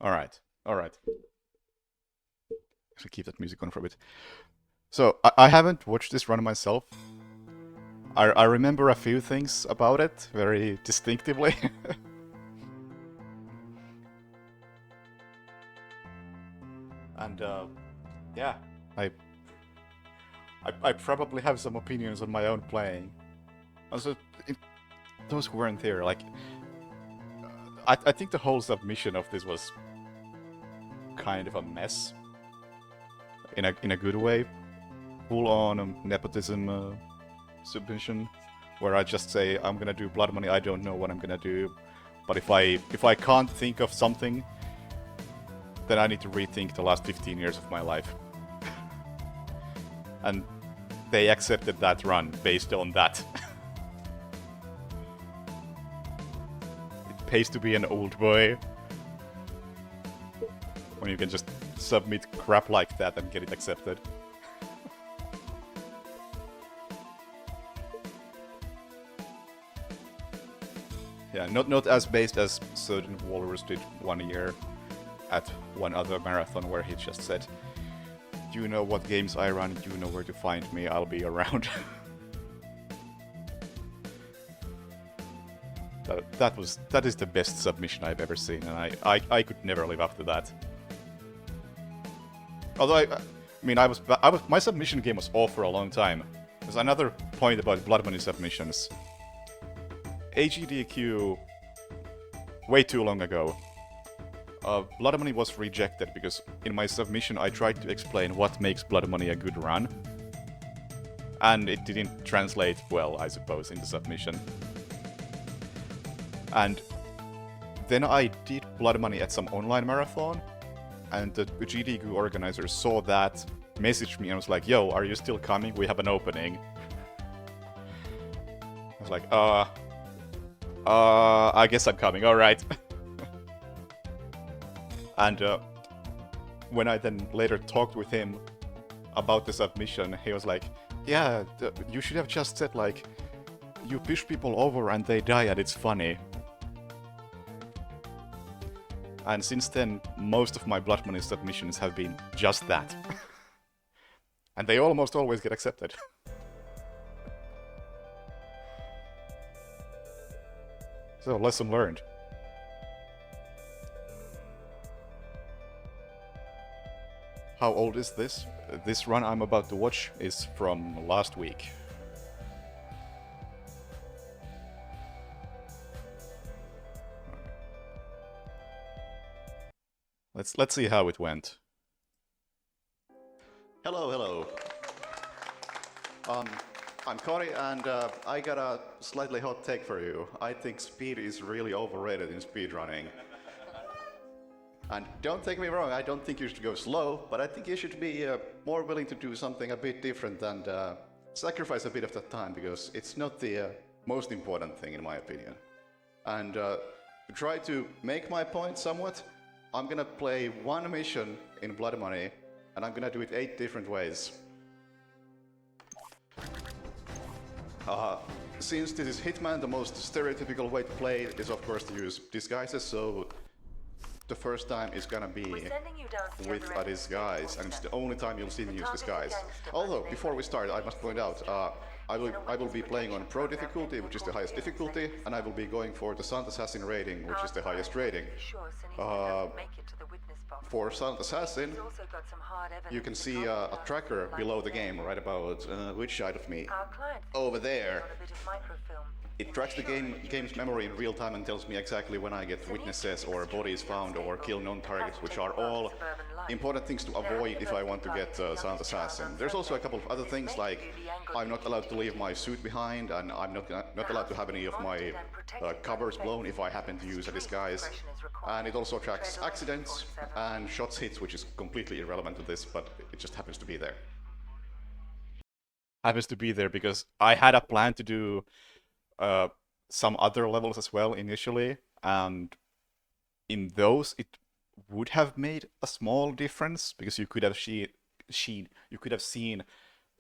All right. All right. Should keep that music on for a bit. So I haven't watched this run myself. I remember a few things about it very distinctively. And yeah, I, I probably have some opinions on my own playing. Also, it, those who weren't there, like I think the whole submission of this was kind of a mess in a good way. Full on nepotism submission, where I just say I'm gonna do blood money. I don't know what I'm gonna do, but if I can't think of something, then I need to rethink the last 15 years of my life. And they accepted that run based on that. It pays to be an old boy when you can just submit crap like that and get it accepted. Yeah, not as based as certain Walrus did 1 year at one other marathon where he just said, "You know what games I run, you know where to find me, I'll be around." That is the best submission I've ever seen, and I could never live up to that. Although I mean I was my submission game was off for a long time. There's another point about Blood Money submissions. AGDQ way too long ago. Blood Money was rejected because in my submission I tried to explain what makes Blood Money a good run. And it didn't translate well, I suppose, in the submission. And then I did Blood Money at some online marathon, and the GDQ organizer saw that, messaged me and was like, "Yo, are you still coming? We have an opening." I was like, I guess I'm coming, alright. And when I then later talked with him about the submission, he was like, "Yeah, you should have just said, like, you push people over and they die and it's funny." And since then, most of my Blood Money submissions have been just that. And they almost always get accepted. So, lesson learned. How old is this? This run I'm about to watch is from last week. Let's see how it went. Hello, hello. I'm Cory, and I got a slightly hot take for you. I think speed is really overrated in speedrunning. And don't take me wrong, I don't think you should go slow, but I think you should be more willing to do something a bit different and sacrifice a bit of that time, because it's not the most important thing in my opinion. And to try to make my point somewhat, I'm gonna play one mission in Blood Money, and I'm gonna do it 8 different ways. Since this is Hitman, the most stereotypical way to play is of course to use disguises, so the first time is gonna be with a disguise, and it's the only time you'll see me use disguise. Although, before we start, I must point out, I will be playing on Pro difficulty, which is the highest difficulty, and I will be going for the Silent Assassin rating, which is the highest rating. For Silent Assassin, you can see a tracker below the game, right about which side of me? Over there. It tracks the game's memory in real time and tells me exactly when I get witnesses or bodies found or kill non-targets, which are all important things to avoid if I want to get Silent Assassin. There's also a couple of other things, like I'm not allowed to leave my suit behind, and I'm not allowed to have any of my covers blown if I happen to use a disguise. And it also tracks accidents and shots hits, which is completely irrelevant to this, but it just happens to be there. Happens to be there because I had a plan to do some other levels as well initially, and in those it would have made a small difference because you could have seen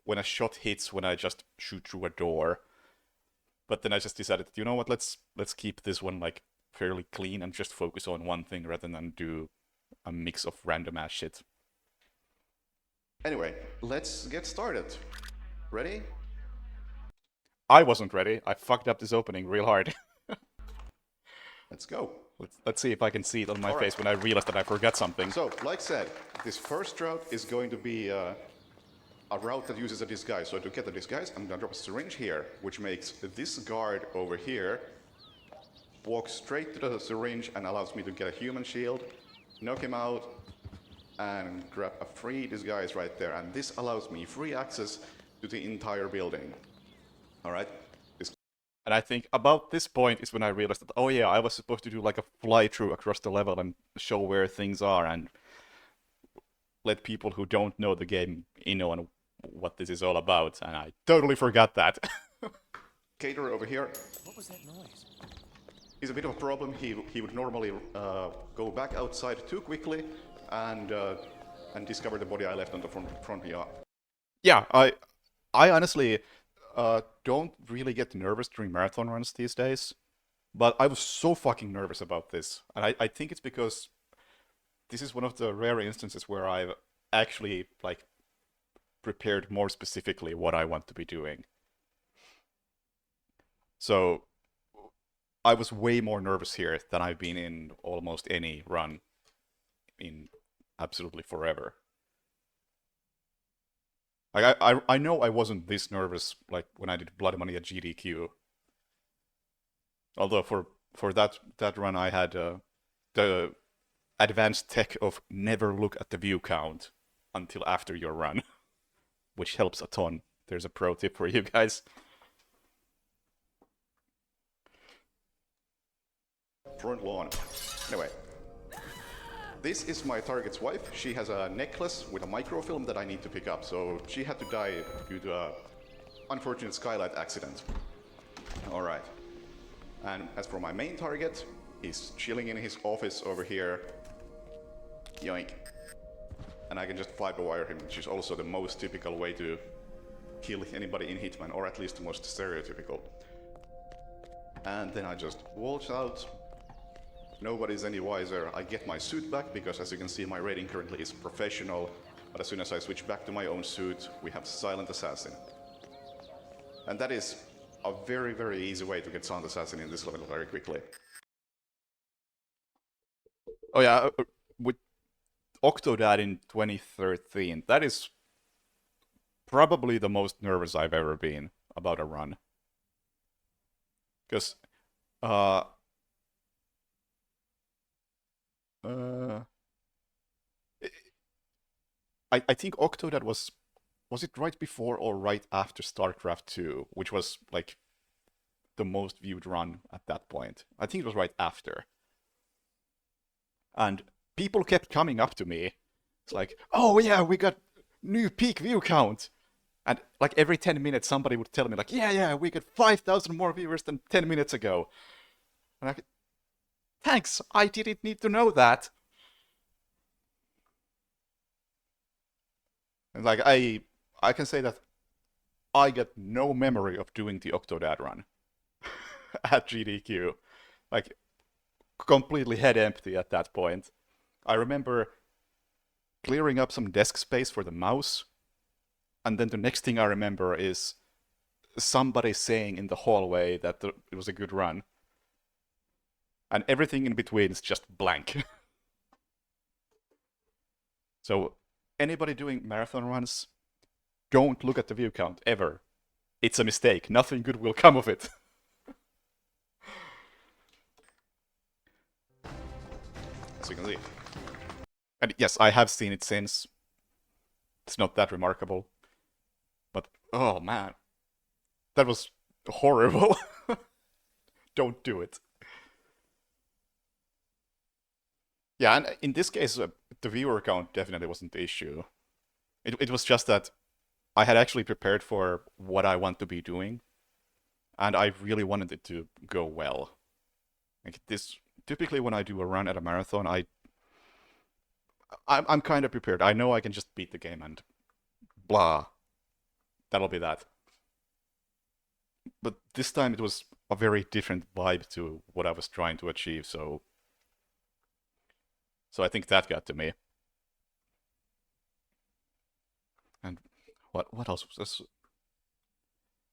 when a shot hits when I just shoot through a door. But then I just decided, you know what, let's keep this one like fairly clean and just focus on one thing rather than do a mix of random ass shit. Anyway, let's get started. Ready? I wasn't ready. I fucked up this opening real hard. Let's go. Let's see if I can see it on my face when I realize that I forgot something. So, like said, this first route is going to be a route that uses a disguise. So to get the disguise, I'm gonna drop a syringe here, which makes this guard over here walk straight to the syringe and allows me to get a human shield, knock him out, and grab a free disguise right there. And this allows me free access to the entire building. Alright? And I think about this point is when I realized that, oh yeah, I was supposed to do like a fly-through across the level and show where things are and let people who don't know the game in on what this is all about, and I totally forgot that. Cater over here. What was that noise? He's a bit of a problem. He would normally go back outside too quickly and discover the body I left on the front yard. Yeah, I honestly don't really get nervous during marathon runs these days, but I was so fucking nervous about this, and I think it's because this is one of the rare instances where I've actually like prepared more specifically what I want to be doing. So I was way more nervous here than I've been in almost any run in absolutely forever. Like I know I wasn't this nervous like when I did Blood Money at GDQ. Although for that run I had the advanced tech of never look at the view count until after your run, which helps a ton. There's a pro tip for you guys. Front lawn. Anyway, this is my target's wife. She has a necklace with a microfilm that I need to pick up, so she had to die due to a unfortunate skylight accident. Alright. And as for my main target, he's chilling in his office over here. Yoink. And I can just fiber wire him, which is also the most typical way to kill anybody in Hitman, or at least the most stereotypical. And then I just waltz out. Nobody's any wiser. I get my suit back because, as you can see, my rating currently is professional. But as soon as I switch back to my own suit, we have silent assassin. And that is a very, very easy way to get silent assassin in this level very quickly. Oh yeah, with Octodad in 2013, that is probably the most nervous I've ever been about a run. Because I think Octodad was it right before or right after StarCraft 2, which was like the most viewed run at that point. I think it was right after. And people kept coming up to me. It's like, oh yeah, we got new peak view count. And like every 10 minutes somebody would tell me like, yeah, we got 5,000 more viewers than 10 minutes ago. And I could, thanks, I didn't need to know that. And like I can say that I got no memory of doing the Octodad run at GDQ. Like completely head empty at that point. I remember clearing up some desk space for the mouse, and then the next thing I remember is somebody saying in the hallway that it was a good run. And everything in between is just blank. So anybody doing marathon runs, don't look at the view count, ever. It's a mistake. Nothing good will come of it. As you can see. And yes, I have seen it since. It's not that remarkable. But, oh man. That was horrible. Don't do it. Yeah, and in this case, the viewer count definitely wasn't the issue. It was just that I had actually prepared for what I want to be doing, and I really wanted it to go well. Like this, typically when I do a run at a marathon, I'm kind of prepared. I know I can just beat the game and blah. That'll be that. But this time it was a very different vibe to what I was trying to achieve, so So I think that got to me. And what else was this?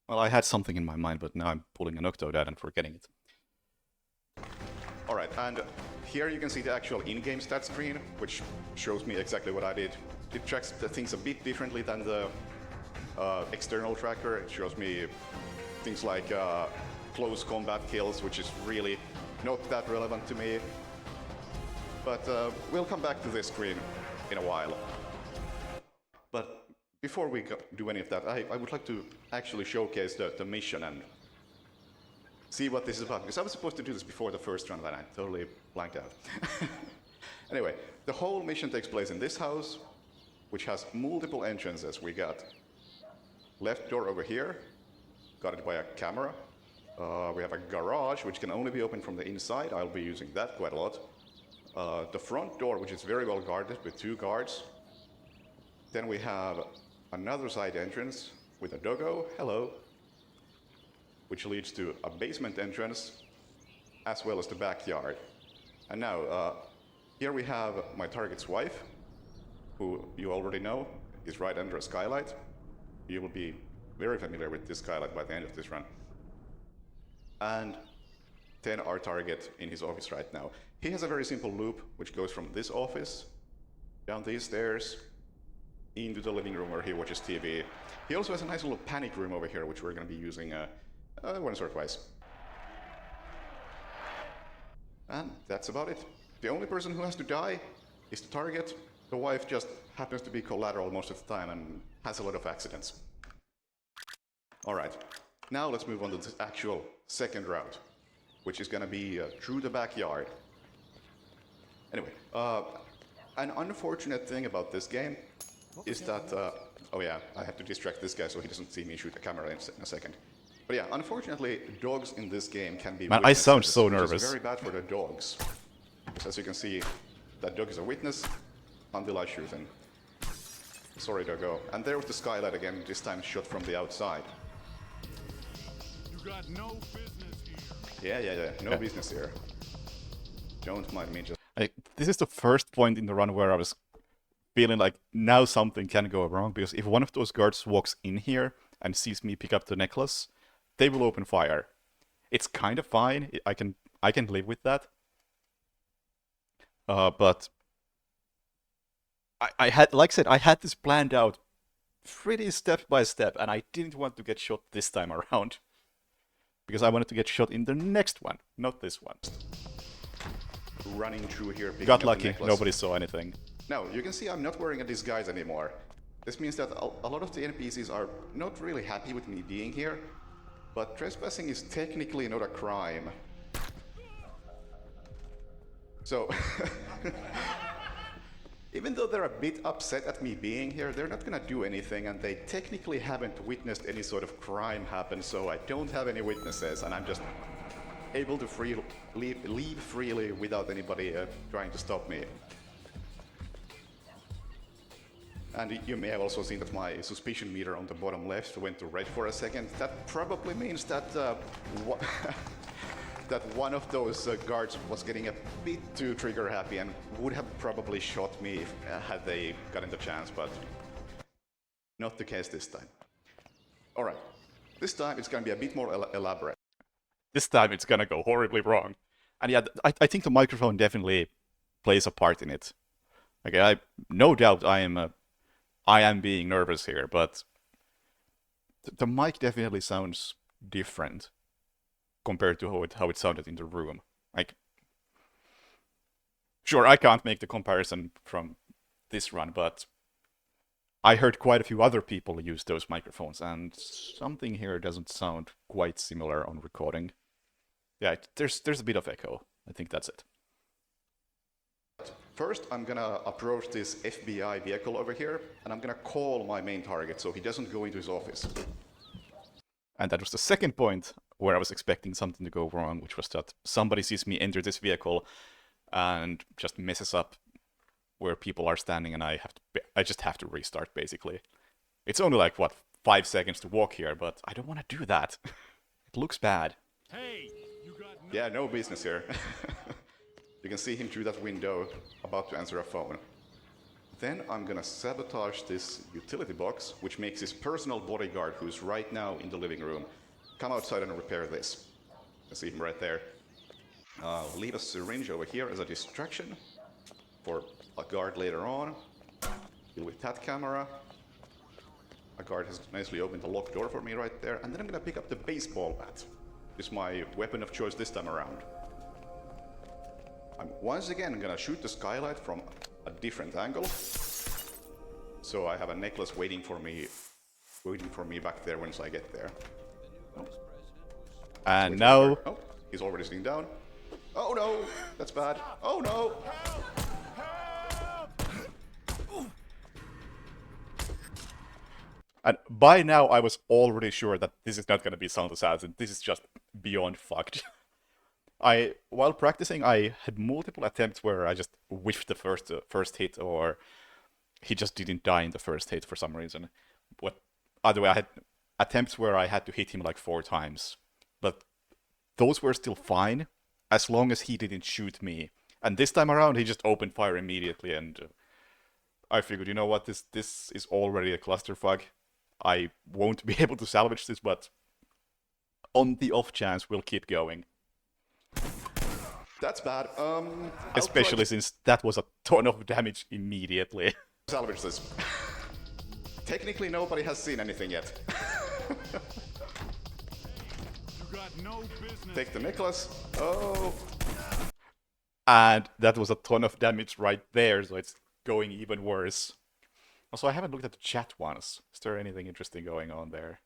Well, I had something in my mind, but now I'm pulling an Octodad and forgetting it. Alright, and here you can see the actual in-game stat screen, which shows me exactly what I did. It tracks the things a bit differently than the external tracker. It shows me things like close combat kills, which is really not that relevant to me. But we'll come back to this screen in a while. But before we do any of that, I would like to actually showcase the mission and see what this is about. Because I was supposed to do this before the first run, but I totally blanked out. Anyway, the whole mission takes place in this house, which has multiple entrances. We got left door over here, got it by a camera. We have a garage, which can only be opened from the inside. I'll be using that quite a lot. The front door, which is very well guarded with 2 guards. Then we have another side entrance with a doggo, hello, which leads to a basement entrance, as well as the backyard. And now, here we have my target's wife, who you already know is right under a skylight. You will be very familiar with this skylight by the end of this run. And then our target in his office right now. He has a very simple loop, which goes from this office, down these stairs, into the living room where he watches TV. He also has a nice little panic room over here, which we're going to be using once or twice. And that's about it. The only person who has to die is the target. The wife just happens to be collateral most of the time and has a lot of accidents. Alright, now let's move on to the actual second route, which is going to be through the backyard. Anyway, an unfortunate thing about this game is that... oh yeah, I have to distract this guy so he doesn't see me shoot the camera in a second. But yeah, unfortunately, dogs in this game can be Man, I sound so nervous. Which is very bad for the dogs. Because as you can see, that dog is a witness until I shoot him. Sorry, doggo. And there was the skylight again, this time shot from the outside. You got no business here. Yeah. No business here. Don't mind me just... This is the first point in the run where I was feeling like now something can go wrong, because if one of those guards walks in here and sees me pick up the necklace, they will open fire. It's kind of fine. I can live with that. But I had, like I said, I had this planned out pretty step by step, and I didn't want to get shot this time around. Because I wanted to get shot in the next one, not this one. Running through here, picking Got up lucky, the necklace. nobody saw anything. Now, you can see I'm not wearing a disguise anymore. This means that a lot of the NPCs are not really happy with me being here, but trespassing is technically not a crime. So, even though they're a bit upset at me being here, they're not gonna do anything, and they technically haven't witnessed any sort of crime happen, so I don't have any witnesses, and I'm just able to leave freely without anybody trying to stop me. And you may have also seen that my suspicion meter on the bottom left went to red for a second. That probably means that that one of those guards was getting a bit too trigger happy and would have probably shot me if, had they gotten the chance, but not the case this time. Alright, this time it's going to be a bit more elaborate. This time it's gonna go horribly wrong. And yeah, I think the microphone definitely plays a part in it. Okay, no doubt I am being nervous here, but the mic definitely sounds different compared to how it sounded in the room. Like, sure, I can't make the comparison from this run, but I heard quite a few other people use those microphones, and something here doesn't sound quite similar on recording. Yeah, there's a bit of echo. I think that's it. First, I'm gonna approach this FBI vehicle over here, and I'm gonna call my main target so he doesn't go into his office. And that was the second point where I was expecting something to go wrong, which was that somebody sees me enter this vehicle and just messes up where people are standing, and I just have to restart, basically. It's only like, what, 5 seconds to walk here, but I don't want to do that. It looks bad. Hey, you got no... Yeah, no business here. You can see him through that window, about to answer a phone. Then I'm gonna sabotage this utility box, which makes his personal bodyguard, who's right now in the living room, come outside and repair this. You can see him right there. Leave a syringe over here as a distraction for a guard later on. Deal with that camera. A guard has nicely opened the locked door for me right there. And then I'm gonna pick up the baseball bat. It's my weapon of choice this time around. I'm once again gonna shoot the skylight from a different angle. So I have a necklace waiting for me back there once I get there. And now... Oh, he's already sitting down. Oh no, that's bad. Oh no! And by now I was already sure that this is not going to be Sound Assassin. This is just beyond fucked. While practicing, I had multiple attempts where I just whiffed the first hit, or he just didn't die in the first hit for some reason. But either way, I had attempts where I had to hit him like 4 times. But those were still fine, as long as he didn't shoot me. And this time around, he just opened fire immediately, and I figured, you know what, this is already a clusterfuck. I won't be able to salvage this, but on the off chance, we'll keep going. That's bad. Especially since that was a ton of damage immediately. Salvage this. Technically, nobody has seen anything yet. You got no business. Take the necklace. Oh. And that was a ton of damage right there, so it's going even worse. Also, I haven't looked at the chat once. Is there anything interesting going on there?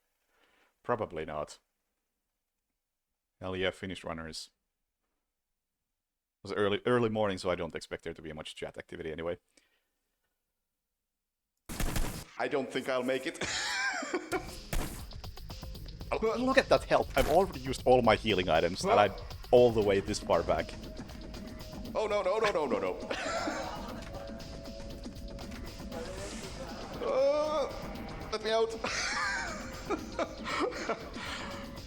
Probably not. Hell yeah, finished runners. It was early morning, so I don't expect there to be much chat activity anyway. I don't think I'll make it. Look at that health. I've already used all my healing items, and I'm all the way this far back. Oh no, no, no, no, no, no. Let me out.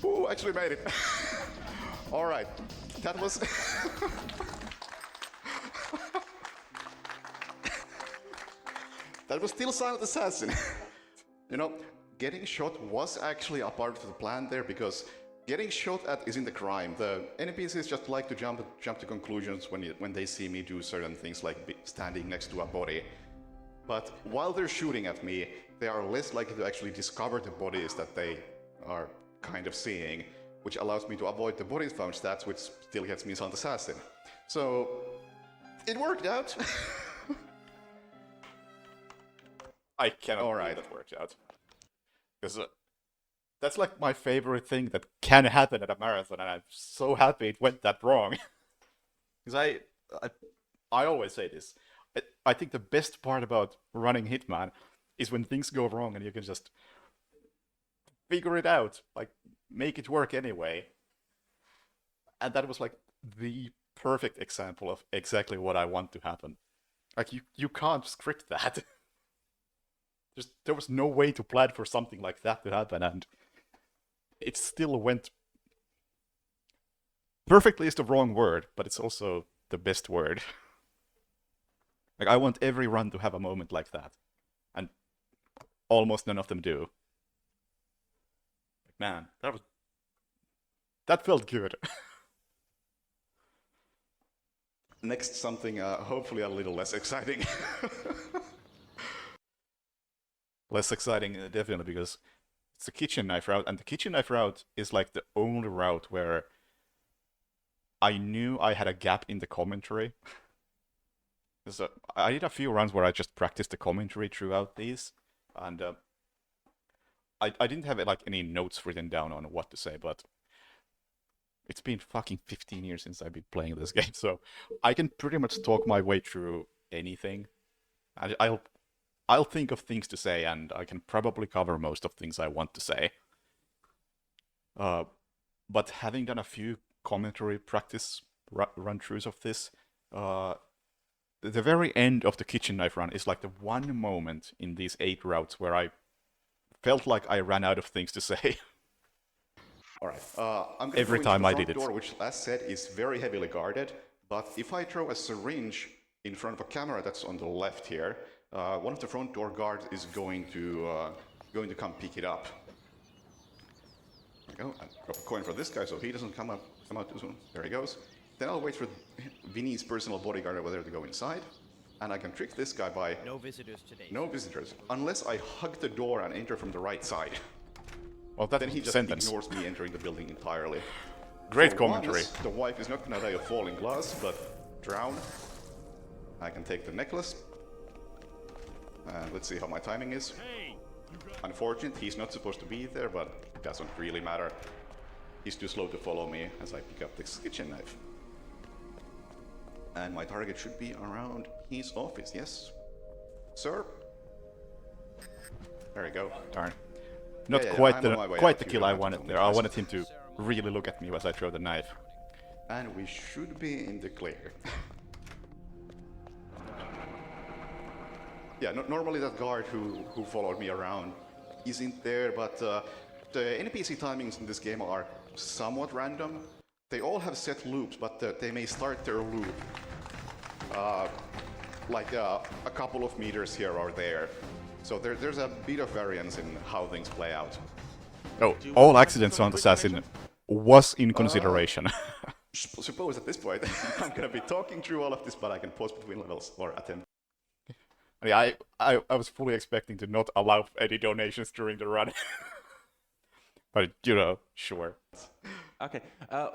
Ooh, actually made it. All right, that was... that was still Silent Assassin. You know, getting shot was actually a part of the plan there, because getting shot at isn't the crime. The NPCs just like to jump to conclusions when they see me do certain things, like standing next to a body. But while they're shooting at me, they are less likely to actually discover the bodies that they are kind of seeing, which allows me to avoid the bodies found stats, which still gets me Silent Assassin. So it worked out. I cannot believe that worked out. Because that's like my favorite thing that can happen at a marathon, and I'm so happy it went that wrong. Because I always say this. I think the best part about running Hitman is when things go wrong and you can just figure it out, like make it work anyway. And that was like the perfect example of exactly what I want to happen. Like you can't script that. There was no way to plan for something like that to happen, and it still went perfectly is the wrong word, but it's also the best word. Like, I want every run to have a moment like that. And almost none of them do. Like, man, that felt good. Next, something hopefully a little less exciting. Less exciting, definitely, because it's the kitchen knife route, and the kitchen knife route is like the only route where I knew I had a gap in the commentary. So I did a few runs where I just practiced the commentary throughout these, and I didn't have like any notes written down on what to say, but it's been fucking 15 years since I've been playing this game, so I can pretty much talk my way through anything. I'll think of things to say, and I can probably cover most of things I want to say. But having done a few commentary practice run-throughs of this, the very end of the kitchen knife run is like the one moment in these 8 routes where I felt like I ran out of things to say. All right. I'm gonna Every go into time the I front did it. door, which, as said, is very heavily guarded. But if I throw a syringe in front of a camera that's on the left here, one of the front door guards is going to come pick it up. There we go. I drop a coin for this guy so he doesn't come out too soon. There he goes. Then I'll wait for Vinny's personal bodyguard over there to go inside. And I can trick this guy by... No visitors today. No visitors. Unless I hug the door and enter from the right side. Well, that Then he just sentence. ignores me entering the building entirely. Great For commentary. once, the wife is not gonna die of falling glass, but drown. I can take the necklace. And let's see how my timing is. Hey, you got Unfortunate, he's not supposed to be there, but it doesn't really matter. He's too slow to follow me as I pick up this kitchen knife. And my target should be around his office, yes? Sir? There you go. Darn. Not Yeah, quite I'm on my way quite out. the You kill don't I have to wanted tell me there. I twice. wanted him to really look at me as I throw the knife. And we should be in the clear. Yeah, normally that guard who followed me around isn't there, but the NPC timings in this game are somewhat random. They all have set loops, but they may start their loop like a couple of meters here or there. So there's a bit of variance in how things play out. Oh, all accidents on Assassin was in consideration. Suppose at this point I'm gonna be talking through all of this, but I can pause between levels or attempt. Yeah, I was fully expecting to not allow any donations during the run. But, you know, sure. Okay,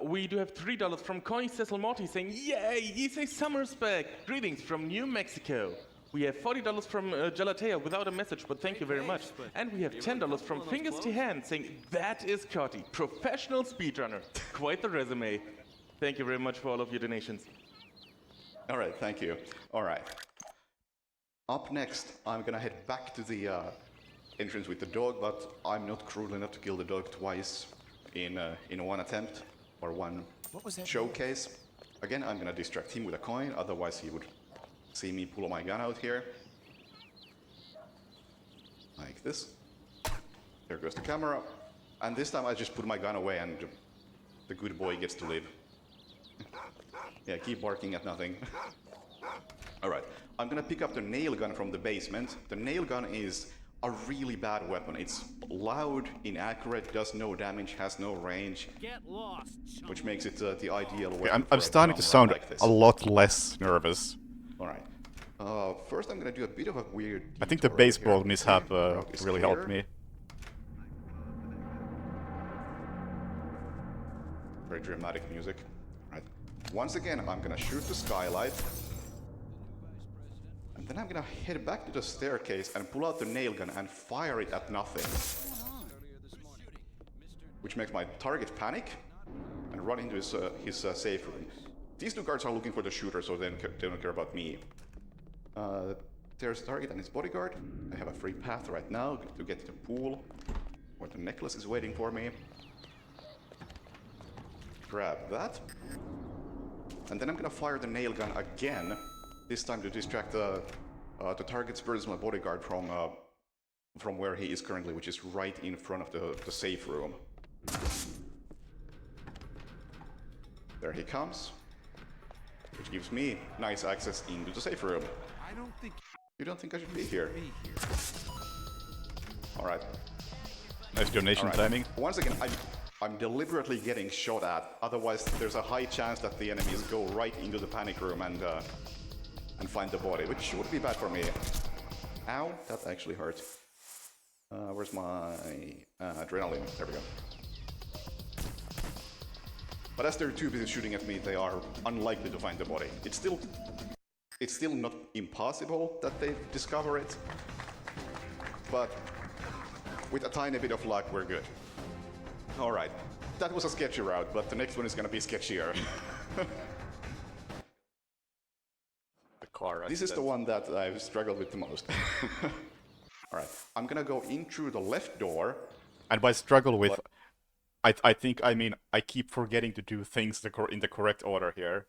we do have $3 from Connie Cecil Morty saying, "Yay, ESA summer spec! Greetings from New Mexico." We have $40 from Galatea without a message, but thank you very much. And we have $10 from Fingers to Hand saying, "That is Cotty, professional speedrunner." Quite the resume. Thank you very much for all of your donations. All right, thank you. All right. Up next, I'm gonna head back to the entrance with the dog, but I'm not cruel enough to kill the dog twice in one attempt or one showcase. Again, I'm gonna distract him with a coin, otherwise he would see me pull my gun out here. Like this. There goes the camera. And this time I just put my gun away and the good boy gets to live. Yeah, keep barking at nothing. Alright, I'm gonna pick up the nail gun from the basement. The nail gun is a really bad weapon. It's loud, inaccurate, does no damage, has no range, Get lost, which makes it the ideal weapon. I'm for a starting to dumb sound run like this. a lot less nervous. Alright. First I'm gonna do a bit of a weird I think the detour over baseball here. mishap Road is really clear. helped me. Very dramatic music. Right. Once again, I'm gonna shoot the skylight. And then I'm gonna head back to the staircase and pull out the nail gun and fire it at nothing. Which makes my target panic and run into his safe room. These two guards are looking for the shooter, so they don't care about me. There's the target and his bodyguard. I have a free path right now to get to the pool, where the necklace is waiting for me. Grab that. And then I'm gonna fire the nail gun again, this time to distract the target's personal bodyguard from where he is currently, which is right in front of the safe room. There he comes, which gives me nice access into the safe room. I don't think You don't think I should be here? Alright. Nice donation Alright. timing. Once again, I'm deliberately getting shot at, otherwise there's a high chance that the enemies go right into the panic room and find the body, which would be bad for me. Ow, that actually hurt. Where's my adrenaline? There we go. But as they're too busy shooting at me, they are unlikely to find the body. It's still not impossible that they discover it, but with a tiny bit of luck, we're good. All right, that was a sketchy route, but the next one is gonna be sketchier. The car. This is the one that I've struggled with the most. All right, I'm gonna go in through the left door. And by struggle with, I think I mean I keep forgetting to do things in the correct order here.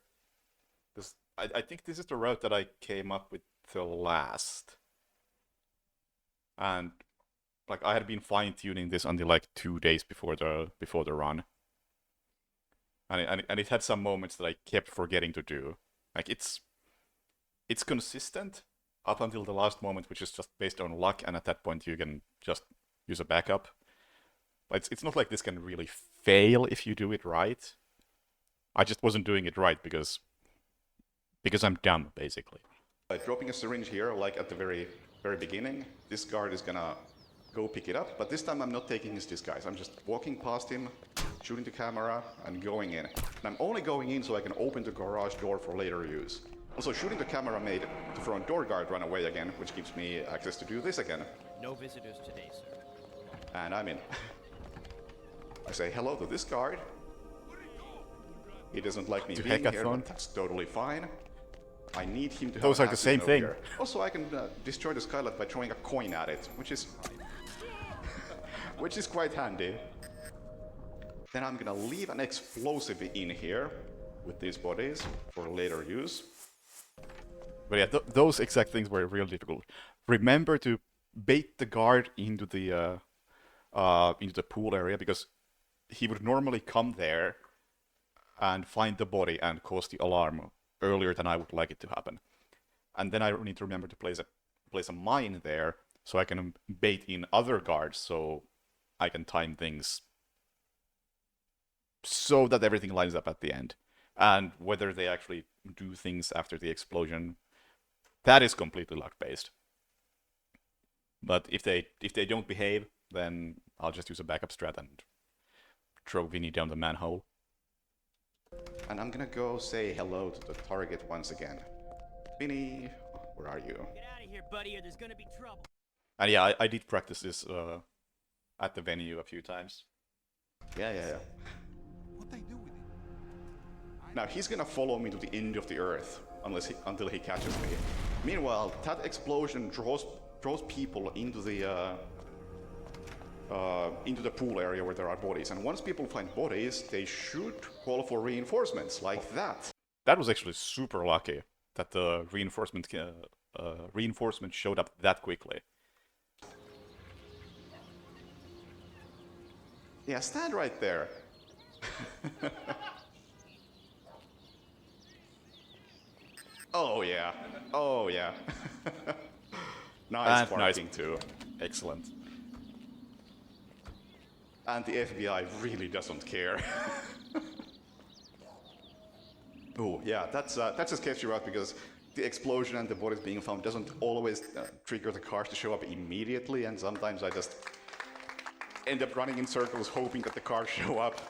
I think this is the route that I came up with the last. And like I had been fine tuning this until like 2 days before the run. and it had some moments that I kept forgetting to do. Like it's consistent up until the last moment, which is just based on luck, and at that point you can just use a backup. But it's not like this can really fail if you do it right. I just wasn't doing it right because I'm dumb, basically. Dropping a syringe here, like at the very beginning, this guard is gonna go pick it up, but this time I'm not taking his disguise. I'm just walking past him, shooting the camera, and going in. And I'm only going in so I can open the garage door for later use. Also, shooting the camera made the front door guard run away again, which gives me access to do this again. No visitors today, sir. And I'm in. I say hello to this guard. He doesn't like me To being here, hackathon? but that's totally fine. I need him to have Those are the passive same note thing. here. Also, I can destroy the skylight by throwing a coin at it, which is which is quite handy. Then I'm gonna leave an explosive in here with these bodies for later use. But yeah, those exact things were real difficult. Remember to bait the guard into the pool area, because he would normally come there and find the body and cause the alarm earlier than I would like it to happen. And then I need to remember to place a mine there so I can bait in other guards, so I can time things so that everything lines up at the end. And whether they actually do things after the explosion, that is completely luck-based. But if they don't behave, then I'll just use a backup strat and throw Vinny down the manhole. And I'm gonna go say hello to the target once again. Vinny, where are you? Get out of here, buddy, or there's gonna be trouble. And yeah, I did practice this at the venue a few times. Yeah. What they do with it? Now he's gonna follow me to the end of the earth until he catches me. Meanwhile, that explosion draws people into the pool area where there are bodies. And once people find bodies, they should call for reinforcements like that. That was actually super lucky that the reinforcement showed up that quickly. Yeah, stand right there. Oh yeah. Nice parking too. Excellent. And the FBI really doesn't care. Oh yeah, that's a sketchy route, because the explosion and the bodies being found doesn't always trigger the cars to show up immediately, and sometimes I just end up running in circles hoping that the cars show up.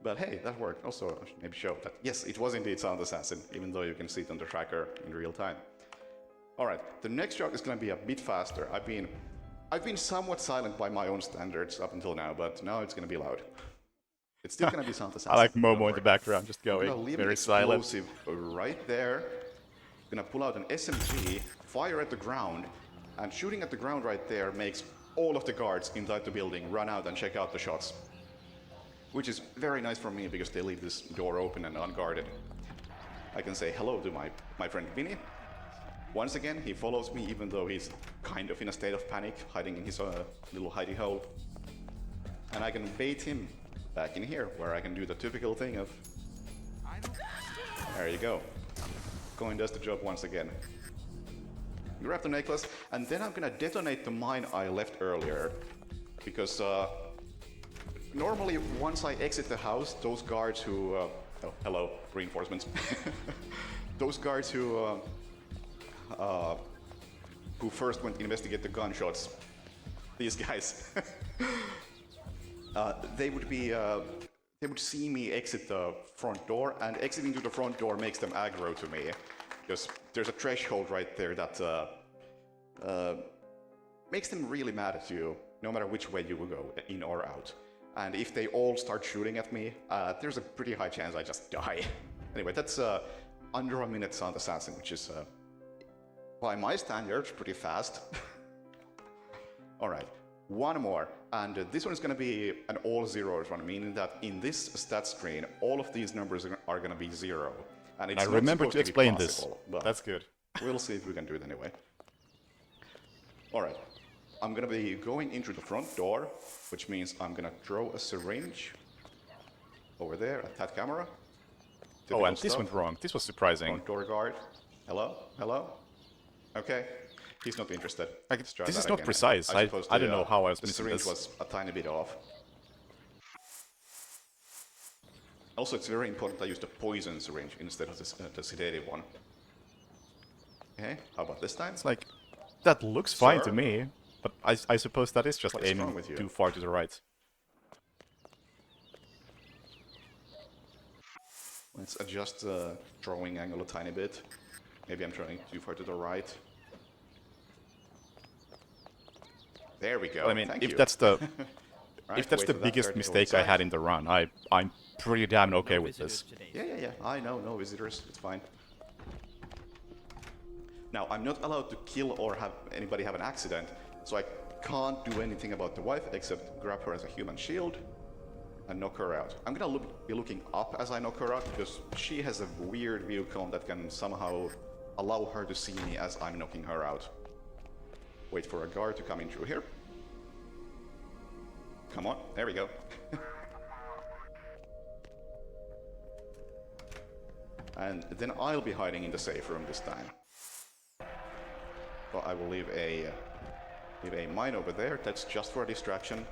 But hey, that worked. Also, I should maybe show that yes, it was indeed Sound Assassin, even though you can see it on the tracker in real time. Alright, the next shot is gonna be a bit faster. I've been somewhat silent by my own standards up until now, but now it's gonna be loud. It's still gonna be Sound Assassin. I like don't Momo in worry. the background, just I'm gonna going leave very an silent. explosive right there. Gonna pull out an SMG, fire at the ground, and shooting at the ground right there makes all of the guards inside the building run out and check out the shots. Which is very nice for me, because they leave this door open and unguarded. I can say hello to my friend Vinny. Once again, he follows me even though he's kind of in a state of panic, hiding in his little hidey hole. And I can bait him back in here, where I can do the typical thing of... There you go. Coin does the job once again. Grab the necklace, and then I'm gonna detonate the mine I left earlier. Because normally once I exit the house, those guards who... oh, hello, reinforcements. Those guards who first went to investigate the gunshots, these guys, they would see me exit the front door, and exiting to the front door makes them aggro to me, because there's a threshold right there that makes them really mad at you, no matter which way you will go, in or out. And if they all start shooting at me, there's a pretty high chance I just die. Anyway, that's under a minute Sound Assassin, which is, by my standards, pretty fast. Alright, one more. And this one is going to be an all zeros one, meaning that in this stat screen, all of these numbers are going to be zero. And it's I not remember supposed to be explain this. possible, but That's good. we'll see if we can do it anyway. Alright, I'm going to be going into the front door, which means I'm going to throw a syringe over there at that camera. Oh, and this went wrong. This was surprising. Door guard. Hello? Hello? Okay. He's not interested. Let's try This that is not again. precise. I suppose don't know how I was the missing syringe this. was a tiny bit off. Also, it's very important I use the poison syringe instead of the sedative one. Okay, how about this time? It's like, that looks fine Sir? to me, but I suppose that is just What is wrong aiming with you? too far to the right. Let's adjust the drawing angle a tiny bit. Maybe I'm trying too far to the right. There we go. Well, I mean, Thank if you. that's the Right, if that's wait the for that biggest guard to go mistake I inside. had in the run, I'm pretty damn okay with Visitors this. today, Yeah. I know, no visitors. It's fine. Now, I'm not allowed to kill or have anybody have an accident, so I can't do anything about the wife except grab her as a human shield and knock her out. I'm gonna be looking up as I knock her out because she has a weird view cone that can somehow allow her to see me as I'm knocking her out. Wait for a guard to come in through here. Come on, there we go. And then I'll be hiding in the safe room this time. But I will leave a mine over there. That's just for a distraction.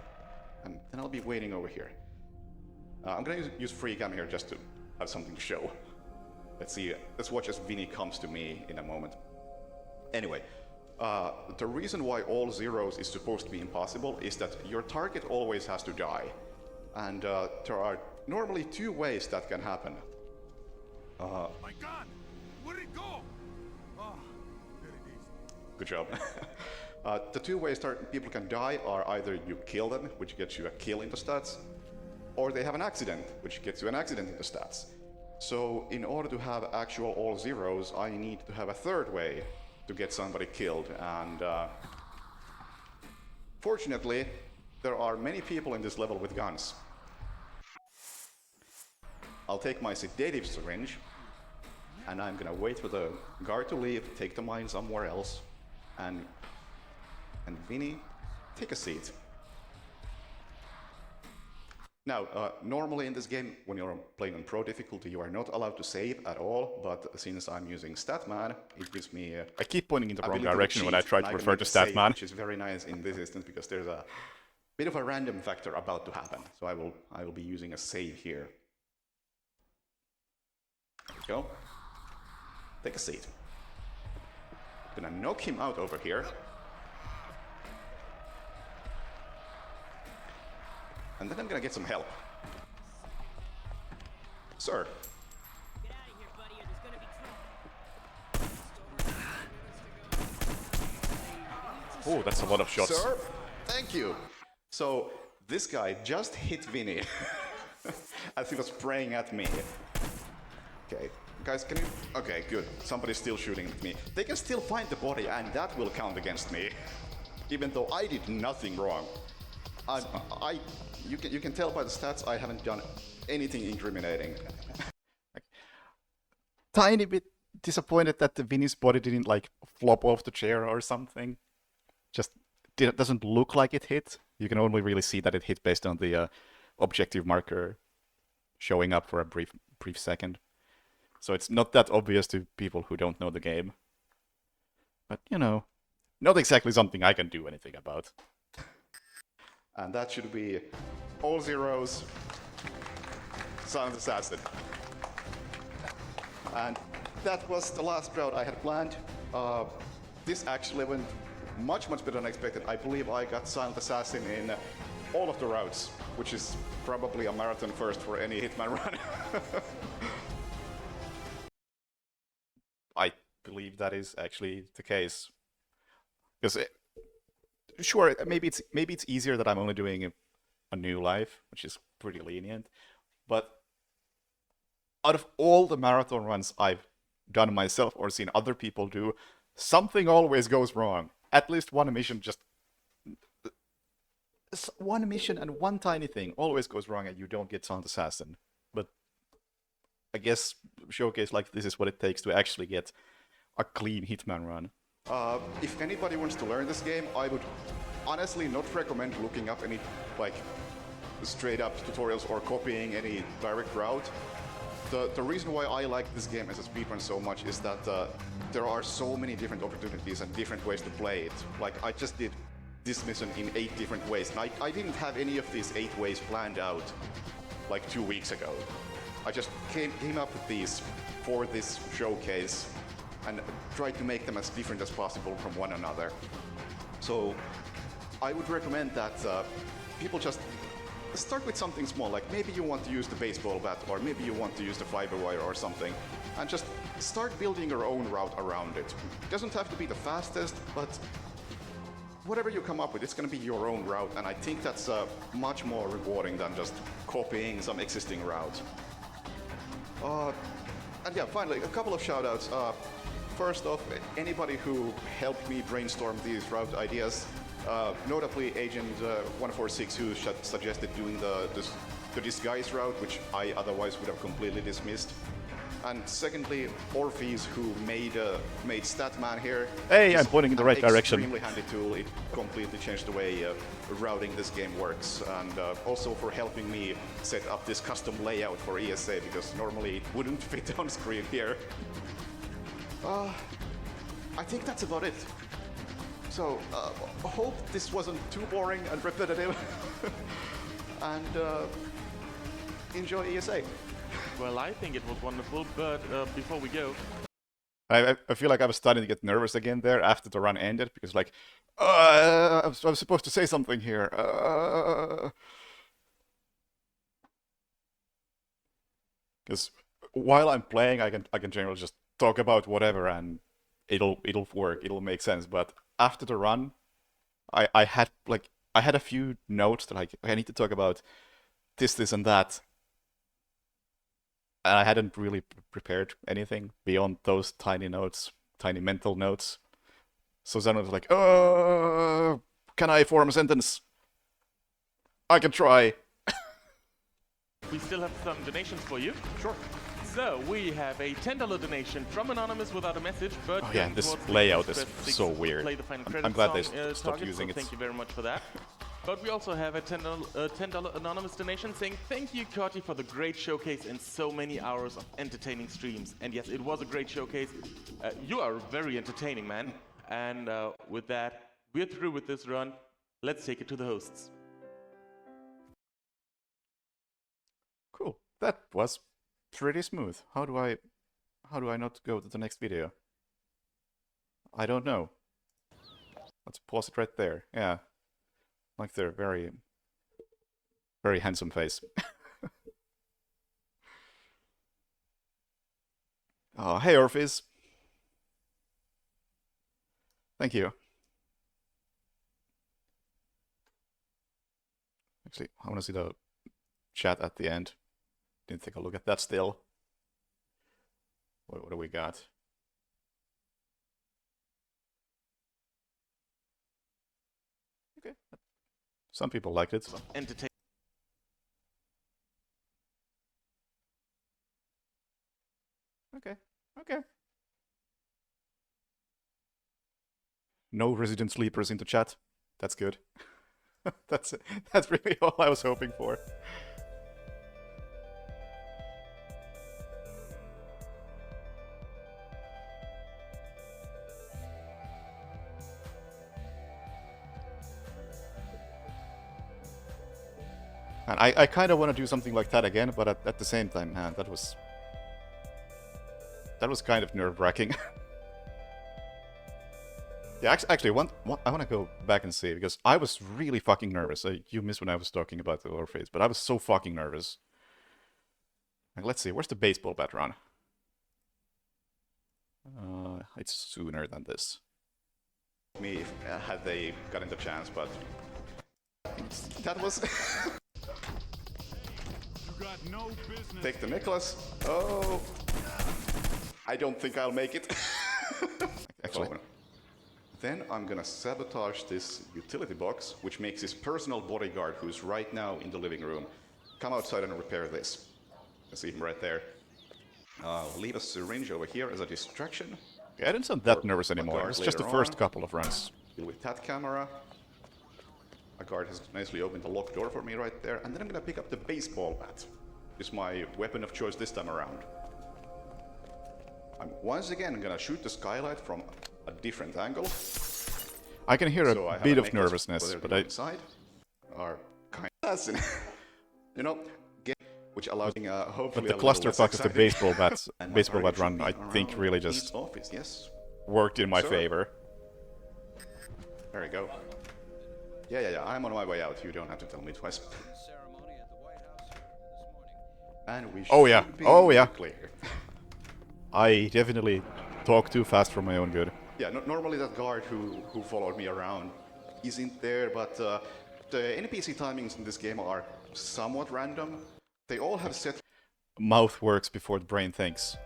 And then I'll be waiting over here. I'm gonna use free cam here just to have something to show. Let's see. Let's watch as Vinny comes to me in a moment. Anyway, the reason why all zeros is supposed to be impossible is that your target always has to die. And there are normally two ways that can happen. My gun! Where'd it go? Oh, there it is. Good job. The two ways that people can die are either you kill them, which gets you a kill in the stats, or they have an accident, which gets you an accident in the stats. So in order to have actual all zeros, I need to have a third way to get somebody killed. And fortunately, there are many people in this level with guns. I'll take my sedative syringe, and I'm gonna wait for the guard to leave, take the mine somewhere else, and Vinny, take a seat. Now, normally in this game, when you're playing on Pro difficulty, you are not allowed to save at all, but since I'm using Statman, it gives me I keep pointing in the wrong ability to direction when I cheat, try and to can refer make to a save, Statman. which is very nice in this instance because there's a bit of a random factor about to happen. So I will be using a save here. There we go. Take a seat. Gonna knock him out over here. And then I'm gonna get some help. Sir. Get out of here, buddy, or there's gonna be trouble. Oh, that's a lot of shots. Sir, thank you. So this guy just hit Vinny as he was spraying at me. Okay, guys, can you? Okay, good. Somebody's still shooting at me. They can still find the body, and that will count against me, even though I did nothing wrong. You can tell by the stats I haven't done anything incriminating. Tiny bit disappointed that the Vinny's body didn't like flop off the chair or something. Just doesn't look like it hit. You can only really see that it hit based on the objective marker showing up for a brief second. So it's not that obvious to people who don't know the game. But, you know, not exactly something I can do anything about. And that should be all zeros. Silent Assassin. And that was the last route I had planned. This actually went much better than expected. I believe I got Silent Assassin in all of the routes, which is probably a marathon first for any Hitman run. I believe that is actually the case. Because, sure, maybe it's easier that I'm only doing a new life, which is pretty lenient. But out of all the marathon runs I've done myself or seen other people do, something always goes wrong. At least one mission one mission and one tiny thing always goes wrong and you don't get Silent Assassin. But I guess showcase like this is what it takes to actually get a clean Hitman run. If anybody wants to learn this game, I would honestly not recommend looking up any straight up tutorials or copying any direct route. The reason why I like this game as a speedrun so much is that there are so many different opportunities and different ways to play it. Like, I just did this mission in 8 different ways, and I didn't have any of these 8 ways planned out like 2 weeks ago. I just came up with these for this showcase and tried to make them as different as possible from one another. So I would recommend that people just start with something small, like maybe you want to use the baseball bat, or maybe you want to use the fiber wire or something, and just start building your own route around it. It doesn't have to be the fastest, but whatever you come up with, it's going to be your own route, and I think that's much more rewarding than just copying some existing route. And yeah, finally, a couple of shoutouts. First off, anybody who helped me brainstorm these route ideas, notably Agent 146, who suggested doing the disguise route, which I otherwise would have completely dismissed. And secondly, Orpheus, who made Statman here. Hey, I'm pointing in the right direction. Extremely handy tool. It completely changed the way routing this game works, and also for helping me set up this custom layout for ESA, because normally it wouldn't fit on screen here. I think that's about it. So, I hope this wasn't too boring and repetitive, and enjoy ESA. Well, I think it was wonderful, but before we go... I feel like I was starting to get nervous again there after the run ended, because like, I was supposed to say something here. Because while I'm playing, I can generally just talk about whatever and it'll work, it'll make sense. But after the run, I had a few notes that I need to talk about this and that. And I hadn't really prepared anything beyond those tiny notes, tiny mental notes. So then I was like, can I form a sentence? I can try. We still have some donations for you. Sure. So, we have a $10 donation from Anonymous without a message, but... Oh yeah, this layout is so weird. I'm glad they stopped using it. Thank you very much for that. But we also have a $10 anonymous donation saying, thank you, Kati, for the great showcase and so many hours of entertaining streams. And yes, it was a great showcase. You are very entertaining, man. And with that, we're through with this run. Let's take it to the hosts. Cool. That was pretty smooth. How do I not go to the next video? I don't know. Let's pause it right there. Yeah. Like their very, very handsome face. Oh, hey Orpheus. Thank you. Actually, I want to see the chat at the end. Didn't take a look at that still. What do we got? Okay. Some people liked it. Entertain. Okay. No resident sleepers into chat. That's good. That's really all I was hoping for. And I kind of want to do something like that again, but at the same time, man, that was kind of nerve-wracking. Yeah, actually, I want to go back and see, because I was really fucking nervous. You missed when I was talking about the Orpheus, but I was so fucking nervous. Like, let's see, where's the baseball bat run? It's sooner than this. Me, had they gotten the chance, but that was... No business. Take the necklace. Oh, I don't think I'll make it. Actually. Then I'm gonna sabotage this utility box, which makes his personal bodyguard, who's right now in the living room, come outside and repair this. You see him right there. Leave a syringe over here as a distraction. Yeah, I didn't sound that nervous anymore. It's just the first couple of runs. Deal with that camera. A guard has nicely opened the locked door for me right there. And then I'm gonna pick up the baseball bat. It's my weapon of choice this time around. I'm once again gonna shoot the skylight from a different angle. I can hear So I a have bit a of necklace nervousness, whether but they go inside are kind of fascinating. You know, which allows hopefully the clusterfuck of the baseball bat run, I think, really East just office, yes. worked in my Sir. favor. There we go. Yeah, I'm on my way out. You don't have to tell me twice. And we Oh, yeah. should be Oh, yeah. clear. I definitely talk too fast for my own good. Yeah, normally that guard who followed me around isn't there, but the NPC timings in this game are somewhat random. They all have set. Mouth works before the brain thinks.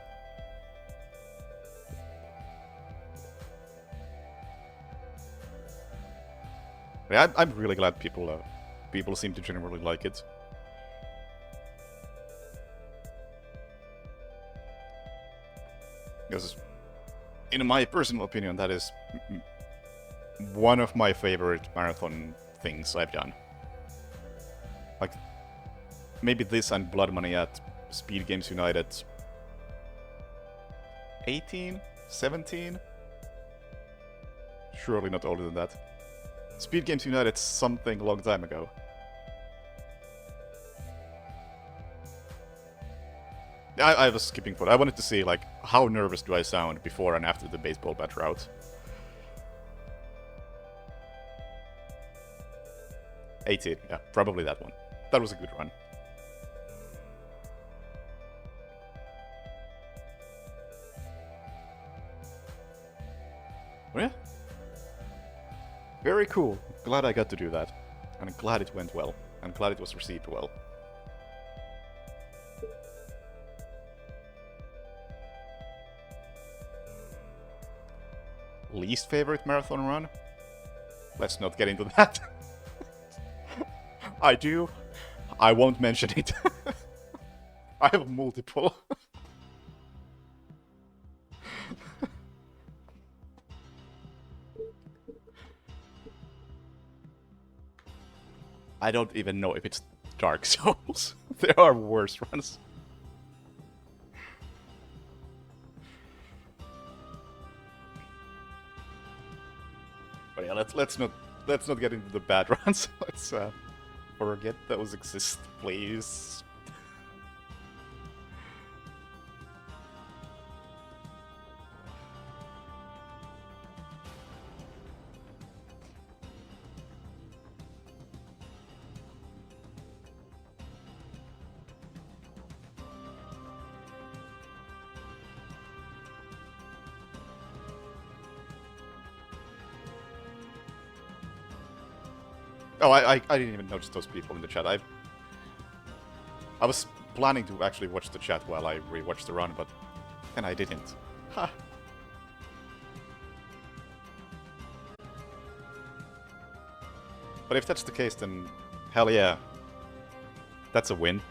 Yeah, I'm really glad people seem to generally like it. Because, in my personal opinion, that is one of my favorite marathon things I've done. Like, maybe this and Blood Money at Speed Games United 18? 17? Surely not older than that. Speed Games United something long time ago. I was skipping forward. I wanted to see, like, how nervous do I sound before and after the baseball bat route. 18, yeah, probably that one. That was a good run. Oh, yeah. Very cool. Glad I got to do that. And glad it went well. And glad it was received well. Least favorite marathon run? Let's not get into that. I do. I won't mention it. I have multiple. I don't even know if it's Dark Souls. There are worse runs. But yeah, let's not get into the bad runs. Let's forget those exist, please. Oh, I didn't even notice those people in the chat. I was planning to actually watch the chat while I rewatched the run, but then I didn't. Ha! But if that's the case, then hell yeah. That's a win.